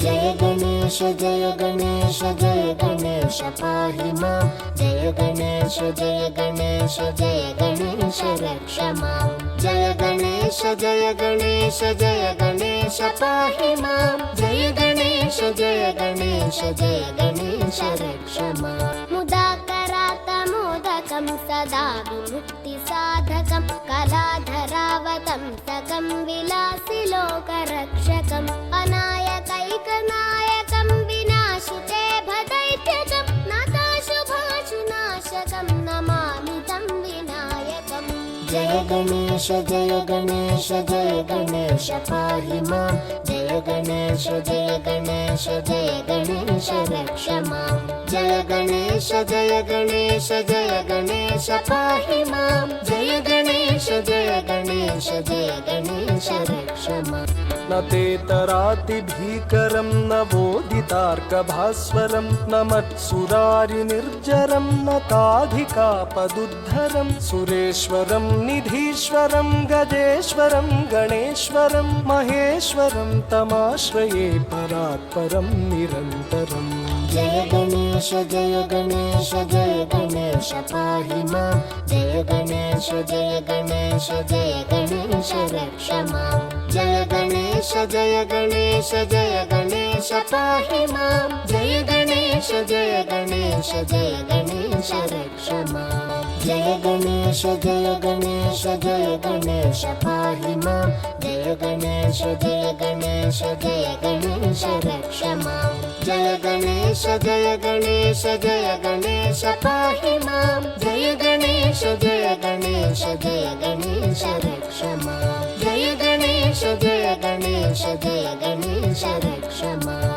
जय गणेश जय गणेश जय गणेश पाहि मां जय गणेश जय गणेश जय गणेश रक्ष मां जय गणेश जय गणेश जय गणेश पाहि मां जय गणेश जय गणेश जय गणेश रक्ष मां मुदाकरातमोदकं सदा विमुक्तिसाधकं कलाधरावतंसकं विलासिलोकरक्षकम् अनायकैकनायकं विनाशिते भदैत्यकं नाथाशुभाशुनाशकं नमामि तं विनायकम् जय गणेश जय गणेश जय गणेश पाहि मां जय गणेश जय गणेश जय गणेश रक्ष मां जय गणेश जय गणेश जय गणेश पाहि मां जय गणेश जय गणेश जय गणेश रक्ष मां न तेतरातिभीकरं न वोदितार्कभास्वरं न मत्सुरारिनिर्जरं न ताधिकापदुद्धरं सुरेश्वरं निधीश्वरं गजेश्वरं गणेश्वरं महेश्वरं तमाश्रये परात्परं निरन्तरम् जय गणेश जय गणेश जय गणेश पाहि मां जय गणेश जय गणेश जय गणेश रक्ष मां जय गणेश जय गणेश जय गणेश पाहि मां जय गणेश जय गणेश जय गणेश रक्ष मां जय गणेश जय गणेश जय गणेश पाहि मां जय गणेश जय गणेश जय गणेश रक्ष मां जय गणेश जय गणेश जय गणेश पाहि मां जय गणेश जय गणेश जय गणेश रक्ष मां जय गणेश जय गणेश जय गणेश रक्ष मां।